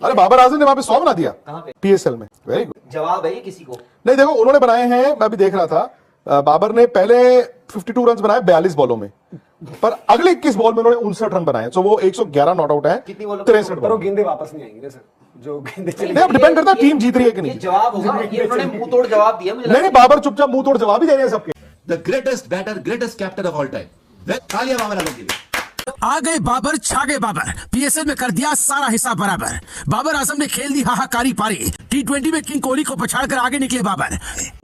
अरे बाबर आजम ने वहां पे 100 बना दिया कहां पे? पीएसएल में। वेरी गुड जवाब है ये किसी को नहीं। देखो उन्होंने बनाए हैं, मैं भी देख रहा था, बाबर ने पहले 52 रन बनाए 42 बॉलों में, पर अगले 21 बॉल में उन्होंने 59 रन बनाए। तो वो 111 नॉट आउट है। कितनी बॉलों 63 पर वो बॉलों। गेंदे वापस नहीं आएंगे सर, जो गेंदे चले नहीं, अब डिपेंड करता है टीम जीत रही है कि ये नहीं। जवाब होगा। ये उन्होंने मुंह तोड़ जवाब दिया मुझे नहीं, बाबर चुपचाप मुंह तोड़ जवाब ही दे रहे हैं सबके। The greatest batter, greatest captain of all time. तालियां बाबर आजम के लिए। आ गए बाबर, छा गए बाबर, पीएसएल में कर दिया सारा हिसाब बराबर। बाबर आजम ने खेल दी हाहाकारी पारी, टी20 में किंग कोहली को पछाड़कर आगे निकले बाबर।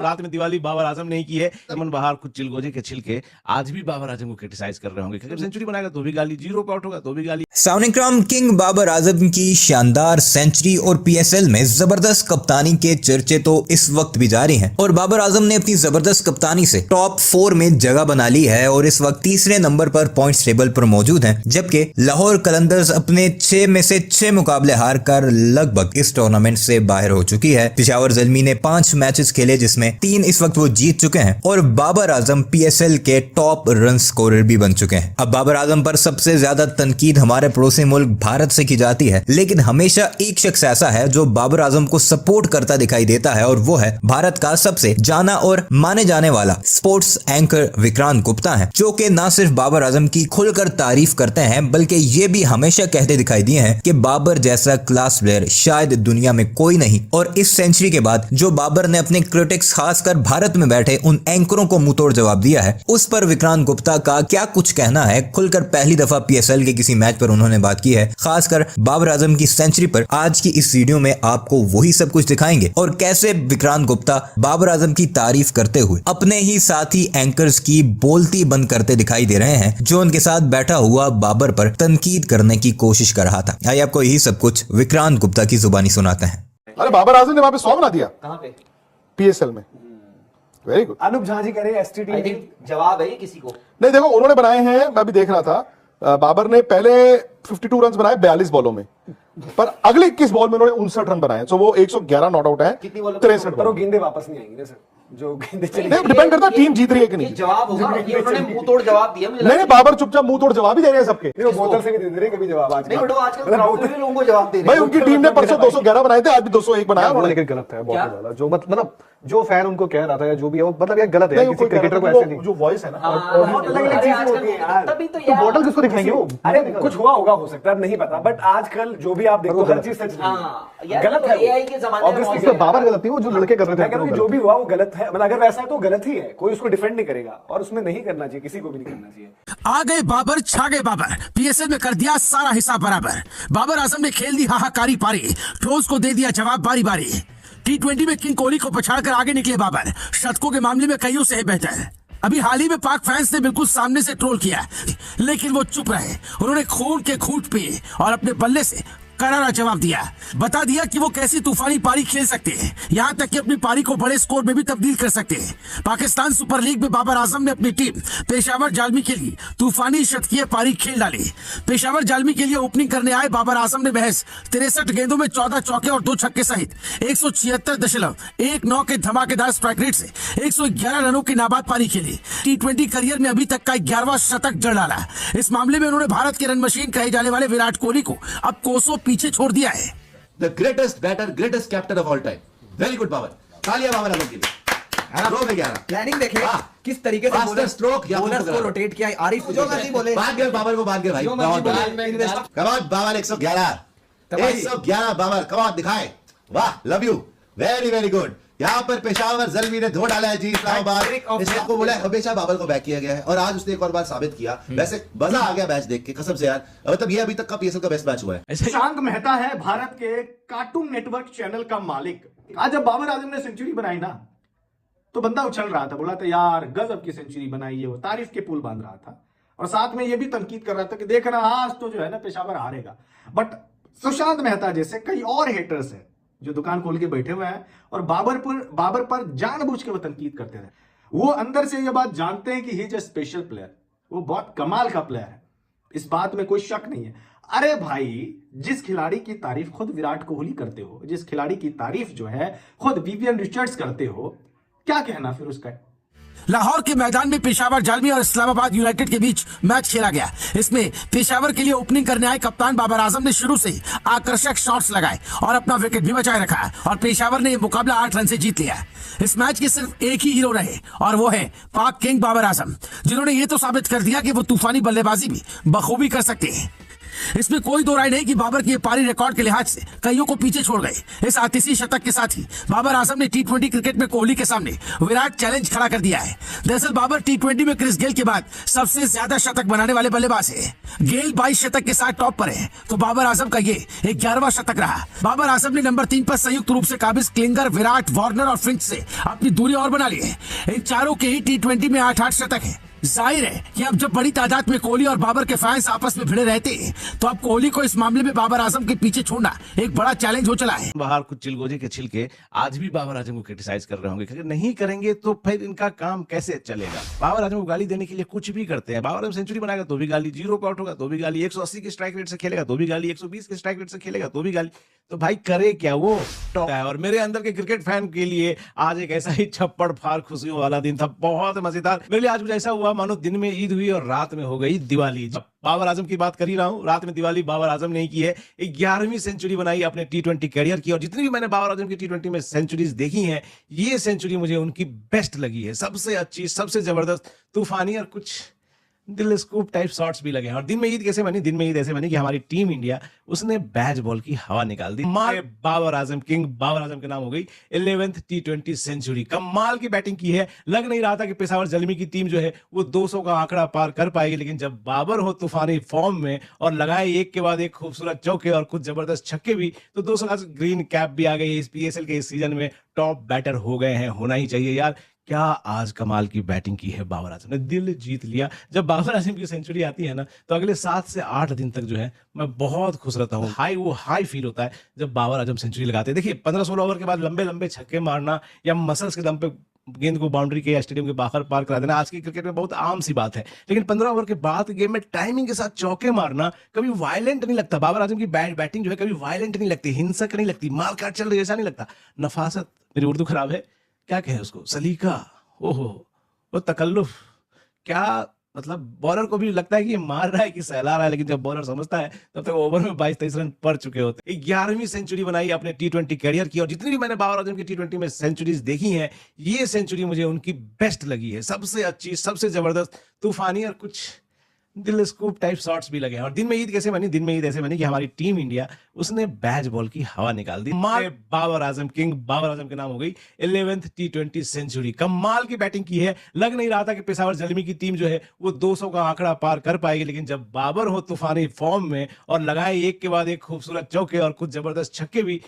रात में दिवाली बाबर आजम ने ही की है। अमन बहार कुछ चिलगोजे के छिलके आज भी बाबर आजम को क्रिटिसाइज कर रहे होंगे। अगर सेंचुरी बनाएगा तो भी गाली, 0 पे आउट होगा तो भी गाली। साउनिक्रम किंग बाबर आजम की शानदार सेंचुरी और पीएसएल में जबरदस्त कप्तानी के चर्चे तो इस वक्त भी जारी हैं और बाबर आजम ने अपनी जबरदस्त कप्तानी से टॉप 4 में जगह बना ली है और इस वक्त तीसरे नंबर पर पॉइंट्स टेबल पर मौजूद हैं, जबकि लाहौर कलंदर्स अपने 6 में से 6 मुकाबले हारकर लगभग इस टूर्नामेंट से बाहर हो चुकी है। पेशावर ज़ल्मी ने 5 मैचेस खेले जिसमें 3 इस वक्त वो जीत चुके हैं और बाबर आजम पीएसएल के टॉप रन स्कोरर भी बन चुके हैं। अब बाबर आजम पर सबसे ज्यादा तनकीद हमारे पड़ोसी मुल्क भारत से की जाती है, लेकिन हमेशा एक शख्स ऐसा है जो बाबर आजम को सपोर्ट करता दिखाई देता है और वो है भारत का सबसे जाना और माने जाने वाला स्पोर्ट्स एंकर विक्रांत गुप्ता है, जो कि न सिर्फ बाबर आजम की खुलकर तारीफ करते हैं बल्कि ये भी हमेशा कहते दिखाई दिए हैं कि बाबर जैसा क्लास प्लेयर शायद दुनिया में कोई नहीं। और इस सेंचुरी के बाद जो बाबर ने अपने क्रिटिक्स खासकर भारत में बैठे उन एंकरों को मुंहतोड़ जवाब दिया है, उस पर विक्रांत गुप्ता का क्या कुछ कहना है। खुलकर पहली दफा पीएसएल के किसी मैच पर उन्होंने बात की है, खासकर बाबर आजम की सेंचुरी पर। आज की इस वीडियो में आपको वही सब कुछ दिखाएंगे और कैसे विक्रांत गुप्ता बाबर आजम की तारीफ करते हुए अपने ही साथी एंकर्स की बोलती बंद करते दिखाई दे रहे हैं, जो उनके साथ बैठा हुआ बाबर पर तनकीद करने की कोशिश कर रहा था। आइए आपको यही सब कुछ विक्रांत गुप्ता की जुबानी सुनाते हैं। अरे बाबर आजम ने वहां पे 100 बना दिया कहां पे? पीएसएल में। Very good. अनूप झा जी कह रहे हैं एसटीडी आई थिंक जवाब है ये किसी को नहीं, देखो उन्होंने बनाए हैं, मैं भी देख रहा था, बाबर ने पहले 52 रन बनाए 42 बॉलों में, पर अगले 21 बॉल में उन्होंने 59 रन बनाए। तो वो 111 नॉट आउट है। कितनी बॉलों 63 पर वो बॉलों। गेंदे वापस नहीं आएंगे सर, जो गेंदे चले नहीं, डिपेंड करता है टीम जीत रही है कि ये नहीं। जवाब होगा। ये उन्होंने मुंह तोड़ जवाब दिया मुझे नहीं, बाबर चुपचाप मुंह तोड़ जवाब ही दे रहे हैं सबके। वो बोतल से भी दे रहे कभी जवाब आज नहीं बट वो आजकल भी लोगों को जवाब दे रहे भाई हैं। उनकी टीम ने परसों 211 बनाए थे, आज भी 201 बनाया वो उन्होंने। लेकिन गलत है बहुत ज्यादा। जो मतलब जो फैन उनको कह रहा था या जो भी है वो मतलब ये गलत है। नहीं, किसी कोई क्रिकेटर को वो ऐसे नहीं। जो वॉइस है ना, बहुत अलग-अलग चीजें होती हैं यार। तभी तो तो यार बोतल किसको दिखाएंगे वो? अरे कुछ हुआ होगा, हो सकता है, नहीं पता, बट आजकल जो भी आप देखो हर चीज सच नहीं हाँ, है। यार गलत तो है AI के ज़माने में ऑब्वियसली। बहुत बाबर गलत थी, वो जो लड़के कर रहे थे मैं कह रहा हूं कि जो भी हुआ वो गलत है। मतलब अगर वैसा है तो गलत ही है, कोई उसको डिफेंड नहीं करेगा और उसमें नहीं करना चाहिए, किसी को भी नहीं करना चाहिए। आ गए बाबर, छा गए बाबर, पीएसएल में कर दिया सारा हिसाब बराबर। बाबर आजम ने खेल दी हाहाकारी पारी, ठोस को दे दिया जवाब बारी बारी। टी20 में किंग कोहली को पछाड़कर आगे निकले बाबर, शतकों के मामले में कईयों से है बेहतर। अभी हाल ही में पाक फैंस ने बिल्कुल सामने से ट्रोल किया, लेकिन वो चुप रहे। उन्होंने खून के घूंट पिए और अपने बल्ले से करारा जवाब दिया, बता दिया कि वो कैसी तूफानी पारी खेल सकते हैं, यहां तक कि अपनी पारी को बड़े स्कोर में भी तब्दील कर सकते हैं। पाकिस्तान सुपर लीग में बाबर आजम ने अपनी टीम पेशावर जालमी के लिए तूफानी शतकीय पारी खेल डाली। पेशावर जालमी के लिए ओपनिंग करने आए बाबर आजम ने महज 63 गेंदों में 14 चौके और 2 छक्के सहित 176.19 के धमाकेदार स्ट्राइक रेट से 111 रनों की नाबाद पारी खेली। टी20 करियर में अभी तक का 11वां शतक जड़ डाला। इस मामले में उन्होंने भारत के रन मशीन कहे जाने वाले विराट कोहली को अब कोसों पीछे छोड़ दिया है। The greatest batter, greatest captain of all time. Very good Babar. तालियां बाबर आजम के लिए। ड्रॉ में 11। प्लानिंग देखे वाह। किस तरीके से Faster stroke या बॉलर्स फुल को करा। रोटेट किया। आरिफ जो मर्जी बोले, भाग गए बाबर को, भाग गए भाई। जो मर्जी बोले, कमाल बाबर 111 111 बाबर कमाल दिखाए। वाह, love you, very very good. यहाँ पर पेशावर ज़ल्मी ने धो डाला है जी इस्लामाबाद। इस आपको बोला है हमेशा बाबर को बैक किया गया है और आज उसने एक और बार साबित किया। वैसे मजा आ गया मैच देख के कसम से यार, मतलब ये अभी तक का पीएसएल का बेस्ट मैच हुआ है। शशांक मेहता है भारत के कार्टून नेटवर्क चैनल का मालिक। आज जब बाबर आजम ने सेंचुरी बनाई ना, तो बंदा उछल रहा था, बोला था यार गजब की सेंचुरी बनाई है, वो तारीफ के पुल बांध रहा था और साथ में ये भी तनकीद कर रहा था कि देख रहा आज तो जो है ना पेशावर हारेगा। बट सुशांत मेहता जैसे कई और हेटर्स हैं जो दुकान खोल के बैठे हुए हैं और बाबर पर जानबूझ के वो तनकीद करते रहे। वो अंदर से ये बात जानते हैं कि he is a special player, वो बहुत कमाल का प्लेयर है, इस बात में कोई शक नहीं है। अरे भाई, जिस खिलाड़ी की तारीफ खुद विराट कोहली करते हो, जिस खिलाड़ी की तारीफ जो है खुद विवियन रिचर्ड्स करते हो, क्या कहना फिर उसका? लाहौर के मैदान में पेशावर जालमी और इस्लामाबाद यूनाइटेड के बीच मैच खेला गया। इसमें पेशावर के लिए ओपनिंग करने आए कप्तान बाबर आजम ने शुरू से आकर्षक शॉट्स लगाए और अपना विकेट भी बचाए रखा और पेशावर ने यह मुकाबला 8 रन से जीत लिया। इस मैच के सिर्फ एक ही हीरो रहे और वो है पाक किंग बाबर आजम, जिन्होंने ये तो साबित कर दिया कि वो तूफानी बल्लेबाजी भी बखूबी कर सकते हैं। इसमें कोई दो राय नहीं कि बाबर की पारी रिकॉर्ड के लिहाज से कईयों को पीछे छोड़ गए। इस आतिशी शतक के साथ ही बाबर आजम ने टी20 क्रिकेट में कोहली के सामने विराट चैलेंज खड़ा कर दिया है। दरअसल बाबर टी20 में क्रिस गेल के बाद सबसे ज्यादा शतक बनाने वाले बल्लेबाज है। गेल 22 शतक के साथ टॉप पर है तो बाबर आजम का ये 11वां शतक रहा। बाबर आजम ने नंबर 3 पर संयुक्त रूप से काबिज, क्लिंगर, विराट, वार्नर और फिंच से अपनी दूरी और बना ली है। इन चारों के ही टी20 में 8-8 शतक है। जाहिर है कि अब जब बड़ी तादाद में कोहली और बाबर के फैंस आपस में भिड़े रहते हैं तो अब कोहली को इस मामले में बाबर आजम के पीछे छोड़ना एक बड़ा चैलेंज हो चला है। बाहर कुछ चिलगोजे के छिलके आज भी बाबर आजम को क्रिटिसाइज कर रहे होंगे, अगर नहीं करेंगे तो फिर इनका काम कैसे चलेगा। बाबर आजम को गाली देने के लिए कुछ भी करते हैं। बाबर आजम सेंचुरी बनाएगा तो भी गाली, 0 पे आउट होगा तो भी गाली, 180 के स्ट्राइक रेट से खेलेगा तो भी गाली, 120 के स्ट्राइक रेट से खेलेगा तो भी गाली। तो भाई करे क्या वो टॉप है। और मेरे अंदर के क्रिकेट फैन के लिए आज एक ऐसा ही छप्पड़ फाड़ खुशियों वाला दिन था, बहुत मजेदार। मेरे लिए आज कुछ ऐसा हुआ मानो दिन में ईद हुई और रात में हो गई दिवाली। जब बाबर आजम की बात कर ही रहा हूं, रात में दिवाली बाबर आजम ने की है। 11वीं सेंचुरी बनाई अपने टी20 कैरियर की और जितनी भी मैंने बाबर आजम की टी20 में सेंचुरीज देखी हैं, ये सेंचुरी मुझे उनकी बेस्ट लगी है। सबसे अच्छी, सबसे जबरदस्त, तूफानी और कुछ दिल स्कूप टाइप शॉट्स भी लगे हैं। और दिन में ईद कैसे बनी? दिन में ईद ऐसे बनी कि हमारी टीम इंडिया उसने बैच बॉल की हवा निकाल दी। मार बाबर आजम, किंग बाबर आजम के नाम हो गई 11th टी20 सेंचुरी। कमाल की बैटिंग की है। लग नहीं रहा था कि पेशावर जलमी की टीम जो है वो 200 का आंकड़ा पार कर पाएगी, लेकिन जब बाबर हो तूफानी फॉर्म में और लगाए एक के बाद एक खूबसूरत चौके और कुछ जबरदस्त छक्के भी, तो 200 का ग्रीन कैप भी आ गई। इस पीएसएल के इस सीजन में टॉप बैटर हो गए हैं, होना ही चाहिए यार। क्या आज कमाल की बैटिंग की है बाबर आजम ने, दिल जीत लिया। जब बाबर आजम की सेंचुरी आती है ना तो अगले 7 से 8 दिन तक जो है मैं बहुत खुश रहता हूँ। वो हाई फील होता है जब बाबर आजम सेंचुरी लगाते हैं। देखिए 15-16 ओवर के बाद लंबे लंबे छक्के मारना या मसल्स के दम पे गेंद को बाउंड्री के या स्टेडियम के बाहर पार करा देना आज की क्रिकेट में बहुत आम सी बात है। लेकिन 15 ओवर के बाद गेम में टाइमिंग के साथ चौके मारना कभी वायलेंट नहीं लगता। बाबर आजम की बैटिंग जो है कभी वायलेंट नहीं लगती, हिंसक नहीं लगती, मार काट चल रही ऐसा नहीं लगता। नफासत, मेरी उर्दू खराब है, क्या कहे उसको, सलीका, ओहो वो तकल्लुफ, क्या मतलब बॉलर को भी लगता है कि ये मार रहा है कि सहला रहा है, लेकिन जब बॉलर समझता है तब तक ओवर में 22-23 रन पड़ चुके होते। 11वीं सेंचुरी बनाई अपने टी20 कैरियर की और जितनी भी मैंने बाबर आजम की टी20 में सेंचुरीज देखी हैं, ये सेंचुरी मुझे उनकी बेस्ट लगी है। सबसे अच्छी, सबसे जबरदस्त, तूफानी और कुछ दिल स्कूप टाइप शॉट्स भी लगे हैं। और दिन में ईद कैसे बनी? दिन में ईद ऐसे बनी कि हमारी टीम इंडिया उसने बैच बॉल की हवा निकाल दी। मार बाबर आजम, किंग बाबर आजम के नाम हो गई 11th टी20 सेंचुरी। कमाल की बैटिंग की है। लग नहीं रहा था कि पेशावर जलमी की टीम जो है वो 200 का आंकड़ा पार कर पाएगी, लेकिन जब बाबर हो तूफानी फॉर्म में और लगाए एक के बाद एक खूबसूरत चौके और कुछ जबरदस्त छक्के भी,